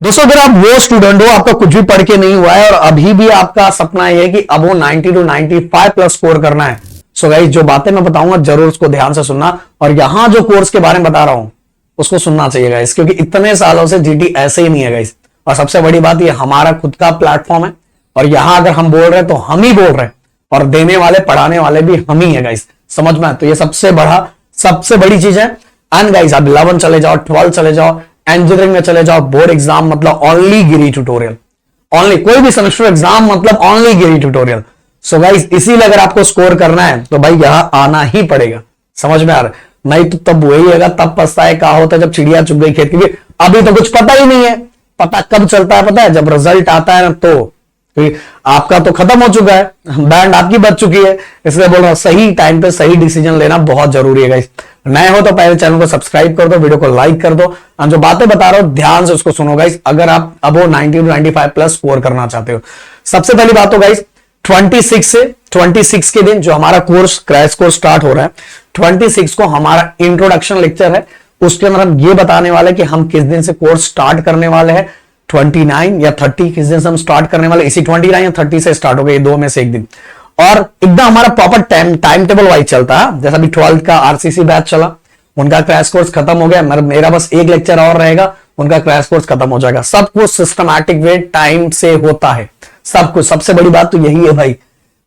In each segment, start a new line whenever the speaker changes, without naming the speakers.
दोस्तों अगर आप वो स्टूडेंट हो, आपका कुछ भी पढ़ के नहीं हुआ है और अभी भी आपका सपना है कि अब वो 90 to 95 प्लस स्कोर करना है, सो गाइस जो बातें मैं बताऊंगा जरूर उसको ध्यान से सुनना। और यहां जो कोर्स के बारे में बता रहा हूं उसको सुनना चाहिए गाइस, क्योंकि इतने सालों से जीटी ऐसे ही नहीं है गाइस। और सबसे बड़ी बात ये हमारा खुद का प्लेटफॉर्म है और यहां अगर हम बोल रहे हैं तो हम ही बोल रहे हैं और देने वाले पढ़ाने वाले भी हम ही है गाइस, समझ में। तो ये सबसे बड़ी चीज है। एंड गाइस आप 11 चले जाओ, 12 चले जाओ, इंजीनियरिंग में चले जाओ, बोर्ड एग्जाम मतलब ओनली गिरी ट्यूटोरियल, ओनली कोई भी सेमेस्टर एग्जाम मतलब ओनली गिरी ट्यूटोरियल। सो गाइस इसीलिए अगर आपको स्कोर करना है तो भाई यहां आना ही पड़ेगा, समझ में आ रहा है। नहीं तो तब वही है, तब पछताए क्या होता है जब चिड़िया चुग गई खेत, क्योंकि अभी तो कुछ पता ही नहीं है। पता कब चलता है पता है, जब रिजल्ट आता है ना, तो आपका तो खत्म हो चुका है, बैंड आपकी बच चुकी है। इसलिए बोल रहा हूं सही टाइम पे सही डिसीजन लेना बहुत जरूरी है गाइस। नए हो तो पहले चैनल को सब्सक्राइब कर दो, वीडियो को लाइक कर दो और जो बातें बता रहा हूं ध्यान से उसको सुनो गाइस, अगर आप अब वो 90 to 95 प्लस स्कोर करना चाहते हो। सबसे पहली बात तो गाइस 26 के दिन जो हमारा कोर्स क्रैश कोर्स स्टार्ट हो रहा है, 26 को हमारा इंट्रोडक्शन लेक्चर है। उसके अंदर हम ये बताने वाले कि हम किस दिन से कोर्स स्टार्ट करने वाले हैं, 29 या 30 किस दिन से हम स्टार्ट करने वाले, इसी 29 या 30 से स्टार्ट हो गए, दो में से एक दिन। और एकदम हमारा प्रॉपर टाइम टेबल वाइज चलता है। जैसा भी 12th का आरसीसी बैच चला, उनका क्रैश कोर्स खत्म हो गया, मेरा बस एक लेक्चर और रहेगा, उनका क्रैश कोर्स खत्म हो जाएगा। सब कुछ सिस्टमैटिक वे टाइम से होता है, सब कुछ। सबसे बड़ी बात तो यही है भाई,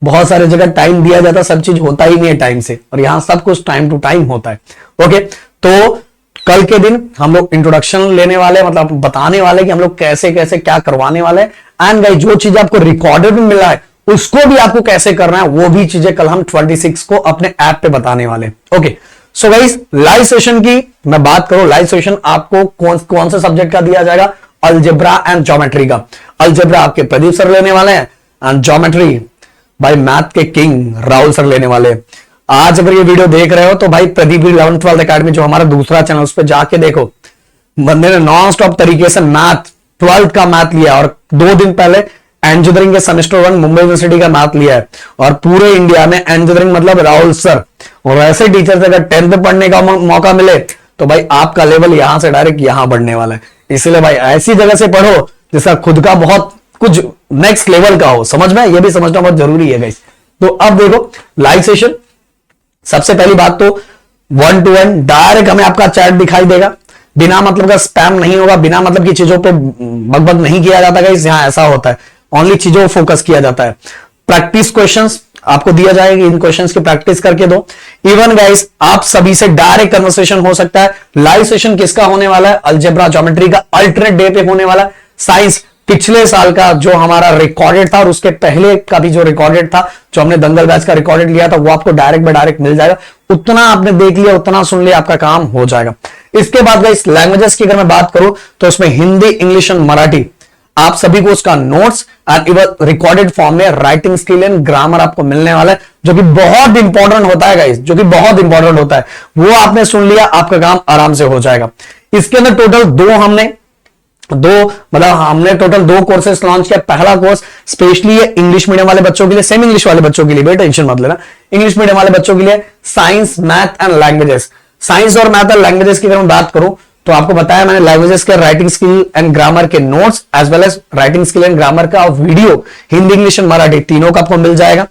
बहुत सारे जगह टाइम दिया जाता है, सब चीज होता ही नहीं है टाइम से, और यहां सब कुछ टाइम टू टाइम होता है। ओके, तो कल के दिन हम लोग इंट्रोडक्शन लेने वाले, मतलब बताने वाले कि हम लोग कैसे कैसे क्या करवाने वाले हैं। एंड गाइस जो चीज आपको रिकॉर्डेड में मिला है उसको भी आपको कैसे करना है, वो भी चीजें कल हम 26 को अपने ऐप पे बताने वाले। Okay, so guys live session की मैं बात करूं, लाइव सेशन आपको कौन से सब्जेक्ट का दिया जाएगा, अलजेब्रा एंड ज्योमेट्री का। अलजेब्रा आपके प्रदीप सर लेने वाले हैं एंड ज्योमेट्री भाई मैथ के किंग राहुल सर लेने वाले। आज अगर ये वीडियो देख रहे हो तो भाई प्रदीप 11th 12th अकेडमी जो हमारा दूसरा चैनल, उस पर जाके देखो, बंदे ने नॉन स्टॉप तरीके से मैथ 12th का मैथ लिया और 2 दिन पहले इंजीनियरिंग के सेमेस्टर 1 मुंबई यूनिवर्सिटी का मैथ लिया है। और पूरे इंडिया में इंजीनियरिंग मतलब राहुल सर, और ऐसे टीचर से अगर 10th में पढ़ने का मौका मिले तो भाई आपका लेवल यहां से डायरेक्ट यहां बढ़ने वाला है। इसलिए भाई ऐसी जगह से पढ़ो जिसका खुद का बहुत कुछ नेक्स्ट लेवल का हो, समझ में, ये भी समझना बहुत जरूरी है गाइस। तो अब देखो लाइव सेशन, सबसे पहली बात तो 1 to 1 डायरेक्ट हमें आपका चैट दिखाई देगा, बिना मतलब का स्पैम नहीं होगा, बिना मतलब की चीजों पे बकबक नहीं किया जाता गाइस। यहां ऐसा होता है, ओनली चीजों पर फोकस किया जाता है। प्रैक्टिस क्वेश्चंस आपको दिया जाएगा, इन क्वेश्चंस की प्रैक्टिस करके दो। इवन गाइस आप सभी से डायरेक्ट कन्वर्सेशन हो सकता है। लाइव सेशन किसका होने वाला है, अलजेब्रा ज्योमेट्री का अल्टरनेट डे पे होने वाला है। साइंस पिछले साल का जो हमारा रिकॉर्डेड था और उसके पहले का भी जो रिकॉर्डेड था, जो हमने दंगल बैच का रिकॉर्डेड लिया था, वो आपको डायरेक्ट बाय डायरेक्ट मिल जाएगा। उतना आपने देख लिया, उतना सुन लिया, आपका काम हो जाएगा। इसके बाद गाइस लैंग्वेजेस की अगर मैं बात करूं तो उसमें हिंदी, इंग्लिश एंड मराठी आप सभी को उसका notes and even recorded form में राइटिंग स्किल एंड ग्रामर आपको मिलने वाला है, जो कि बहुत इंपॉर्टेंट होता है गाइस, जो कि बहुत इंपॉर्टेंट होता है। वो आपने सुन लिया, आपका काम आराम से हो जाएगा। इसके अंदर टोटल हमने टोटल 2 कोर्सेस लॉन्च किया। पहला कोर्स स्पेशली है इंग्लिश मीडियम वाले बच्चों के लिए, सेम इंग्लिश वाले बच्चों के लिए, बेटा टेंशन मत लेना, इंग्लिश मीडियम वाले बच्चों के लिए science, math and languages. Science और मैथ एंड लैंग्वेजेस की अगर मैं बात करूं तो आपको बताया मैंने, लैंग्वेजेस के राइटिंग स्किल एंड ग्रामर के notes as well as writing skill and grammar का video, Hindi, English and Marathi तीनों का आपको मिल जाएगा।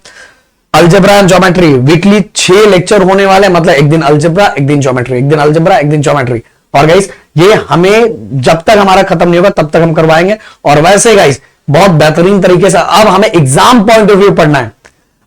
Algebra and geometry weekly 6 lecture होने वाले, मतलब एक दिन अलजेब्रा, एक दिन ज्योमेट्री, एक दिन अलजेब्रा, एक दिन ज्योमेट्री। और गाइस ये हमें जब तक हमारा खत्म नहीं होगा तब तक हम करवाएंगे। और वैसे गाइस बहुत बेहतरीन तरीके से अब हमें एग्जाम पॉइंट ऑफ व्यू पढ़ना है।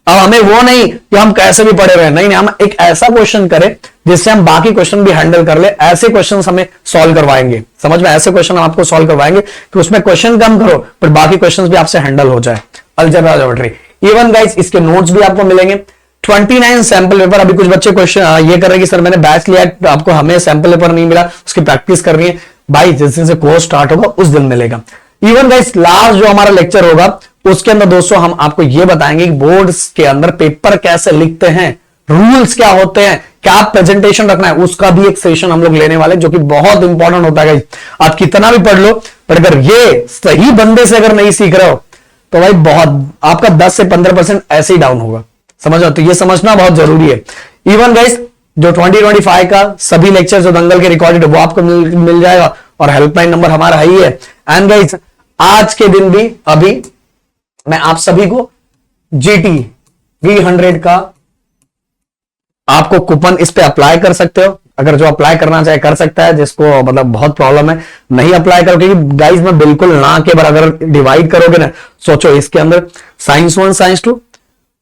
अब हमें वो नहीं कि हम कैसे भी पढ़े रहे, नहीं, हम एक ऐसा क्वेश्चन करें जिससे हम बाकी क्वेश्चन भी हैंडल कर ले। ऐसे क्वेश्चन हमें सॉल्व करवाएंगे, समझ में, ऐसे क्वेश्चन हम आपको सॉल्व करवाएंगे कि उसमें क्वेश्चन कम करो पर बाकी क्वेश्चन भी आपसे हैंडल हो जाए। अलजेब्रा ज्योमेट्री, इवन गाइस इसके नोट्स भी आपको मिलेंगे। 29 सैंपल पेपर। अभी कुछ बच्चे क्वेश्चन ये कर रहे हैं कि सर मैंने बैच लिया तो आपको हमें सैंपल पेपर नहीं मिला, उसकी प्रैक्टिस कर रही है। भाई जिस दिन से कोर्स स्टार्ट होगा उस दिन मिलेगा। इवन गाइस लास्ट जो हमारा लेक्चर होगा उसके अंदर दोस्तों हम आपको ये बताएंगे कि बोर्ड्स के अंदर पेपर कैसे लिखते हैं, रूल्स क्या होते हैं, क्या प्रेजेंटेशन रखना है, उसका भी एक सेशन हम लोग लेने वाले, जो कि बहुत इंपॉर्टेंट होता है। आप कितना भी पढ़ लो पर अगर ये सही बंदे से अगर नहीं सीख रहे हो तो भाई बहुत आपका 10 से 15% ऐसे ही डाउन होगा, समझ लो। तो ये समझना बहुत जरूरी है। इवन गाइस जो 2025 का सभी लेक्चर जो दंगल के रिकॉर्डेड वो आपको मिल जाएगा। और हेल्पलाइन नंबर हमारा है ही है। एंड गाइस आज के दिन भी अभी मैं आप सभी को GT 300 का आपको कूपन इस पे अप्लाई कर सकते हो। अगर जो अप्लाई करना चाहे कर सकता है, जिसको मतलब बहुत प्रॉब्लम है नहीं अप्लाई करो, क्योंकि गाइस मैं बिल्कुल ना के बराबर डिवाइड करोगे ना, सोचो इसके अंदर साइंस 1 साइंस 2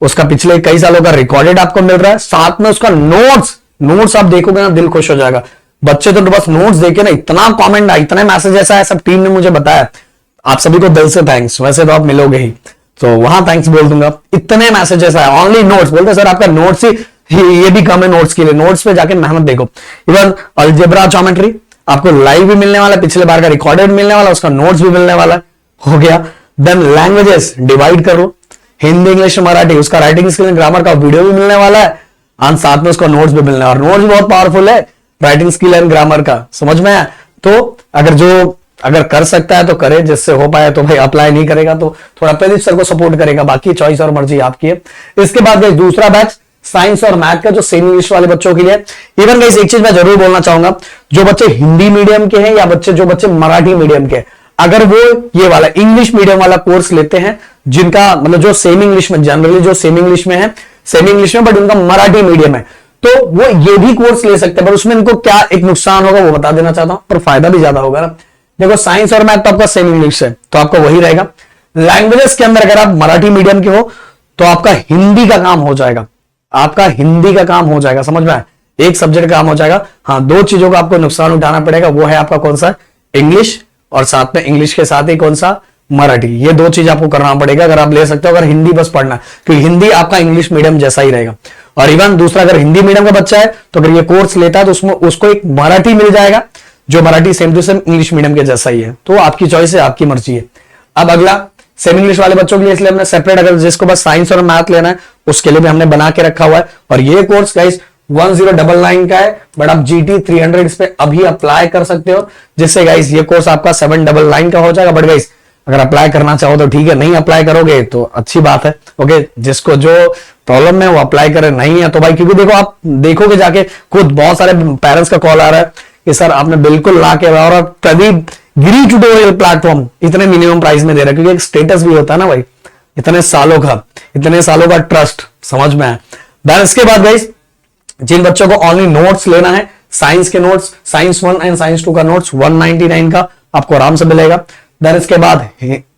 उसका पिछले कई सालों का रिकॉर्डेड आपको मिल रहा है, साथ में उसका नोट्स आप देखोगे ना दिल खुश हो जाएगा। बच्चे तो बस नोट्स देखे ना इतना कमेंट आया, इतने मैसेज ऐसा है, सब टीम ने मुझे बताया। आप सभी को दिल से थैंक्स, वैसे तो आप मिलोगे ही तो वहां थैंक्स बोल दूंगा। इतने मैसेजेस आए ओनली नोट्स, बोलते सर आपका नोट्स ही ये भी कम है नोट्स के लिए, नोट्स पे जाके मेहनत देखो। इवन अलजेब्रा ज्योमेट्री आपको लाइव भी मिलने वाला, पिछले बार का रिकॉर्डेड मिलने वाला, उसका नोट्स भी मिलने वाला हो गया। देन लैंग्वेजेस डिवाइड कर लो, हिंदी इंग्लिश मराठी, उसका राइटिंग स्किल ग्रामर का वीडियो भी मिलने वाला है और साथ में उसका नोट्स भी मिलने वाला। नोट्स बहुत पावरफुल है राइटिंग स्किल एंड ग्रामर का, समझ में आया। तो अगर कर सकता है तो करे, जिससे हो पाए तो भाई अप्लाई नहीं करेगा तो थोड़ा प्रदीप सर को सपोर्ट करेगा, बाकी चॉइस और मर्जी आपकी है। इसके बाद दूसरा बैच साइंस और मैथ का जो सेमी इंग्लिश वाले बच्चों के लिए। इवन गाइस एक चीज मैं जरूर बोलना चाहूंगा, जो बच्चे हिंदी मीडियम के हैं या जो बच्चे मराठी मीडियम के, अगर वो ये वाला इंग्लिश मीडियम वाला कोर्स लेते हैं, जिनका मतलब जो सेमी इंग्लिश में जनरली जो सेमी इंग्लिश में है, सेमी इंग्लिश में बट उनका मराठी मीडियम है, तो वो ये भी कोर्स ले सकते हैं। पर उसमें इनको क्या एक नुकसान होगा वो बता देना चाहता हूं, पर फायदा भी ज्यादा होगा ना। देखो साइंस और मैथ तो आपका सेमी इंग्लिश है तो आपका वही रहेगा। लैंग्वेजेस के अंदर अगर आप मराठी मीडियम के हो तो आपका हिंदी का काम हो जाएगा, आपका हिंदी का काम हो जाएगा, समझ में आया, एक सब्जेक्ट का काम हो जाएगा। हाँ, दो चीजों का आपको नुकसान उठाना पड़ेगा, वो है आपका कौन सा, इंग्लिश, और साथ में इंग्लिश के साथ ही कौन सा, मराठी। ये दो चीज आपको करना पड़ेगा अगर आप ले सकते हो, अगर हिंदी बस पढ़ना है, क्योंकि हिंदी आपका इंग्लिश मीडियम जैसा ही रहेगा। और इवन दूसरा, अगर हिंदी मीडियम का बच्चा है तो अगर ये कोर्स लेता है तो उसमें उसको एक मराठी मिल जाएगा जो Marathi same to same English medium के जैसा ही है। तो आपकी चॉइस है, आपकी मर्जी है। अब अगला सेमी इंग्लिश वाले बच्चों के लिए इसलिए हमने सेपरेट, अगर जिसको बस साइंस और मैथ लेना है उसके लिए भी हमने बना के रखा हुआ है। और ये कोर्स गाइस 1099 का है, बट आप GT 300 इस पे अभी अप्लाई कर सकते हो, जिससे गाइस ये कोर्स आपका 799 का हो जाएगा। बट गाइस अगर अप्लाई करना चाहो तो ठीक है, नहीं अप्लाई करोगे तो अच्छी बात है। ओके, जिसको जो प्रॉब्लम है वो अप्लाई करे, नहीं है तो भाई, क्योंकि देखो आप देखोगे जाके खुद बहुत सारे पेरेंट्स का कॉल आ रहा है कि सर आपने बिल्कुल ला के, और प्रदीप गिरी ट्यूटोरियल प्लेटफॉर्म इतने मिनिमम प्राइस में दे रहा है, क्योंकि एक स्टेटस भी होता है ना भाई, इतने सालों का ट्रस्ट, समझ में आया। देन इसके बाद गाइस जिन बच्चों को ओनली नोट्स लेना है, साइंस के नोट्स, साइंस 1 एंड साइंस 2 का नोट्स 199 का आपको आराम से मिलेगा। देन इसके बाद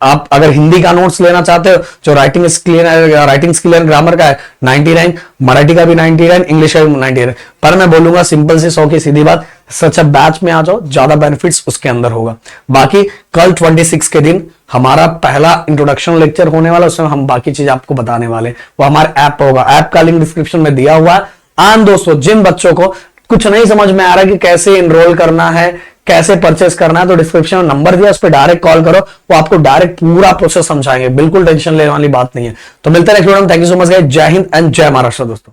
आप अगर हिंदी का नोट्स लेना चाहते हो, जो राइटिंग स्किल एंड ग्रामर का है 99, मराठी का भी 99, इंग्लिश का भी 99। पर मैं बोलूंगा सिंपल से 100 की सीधी बात, सच बैच में आ जाओ, ज्यादा बेनिफिट्स उसके अंदर होगा। बाकी कल 26 के दिन हमारा पहला इंट्रोडक्शन लेक्चर होने वाला, उसमें हम बाकी चीज आपको बताने वाले, वो हमारे ऐप होगा, ऐप का लिंक डिस्क्रिप्शन में दिया हुआ है। आन दोस्तों, जिन बच्चों को कुछ नहीं समझ में आ रहा कि कैसे इनरोल करना है, कैसे परचेस करना है, तो डिस्क्रिप्शन में नंबर दिया, उस पर डायरेक्ट कॉल करो, वो आपको डायरेक्ट पूरा प्रोसेस समझाएंगे, बिल्कुल टेंशन लेने वाली बात नहीं है। तो मिलते हैं नेक्स्ट वीडियो में। Thank you so much guys, जय हिंद एंड जय महाराष्ट्र दोस्तों।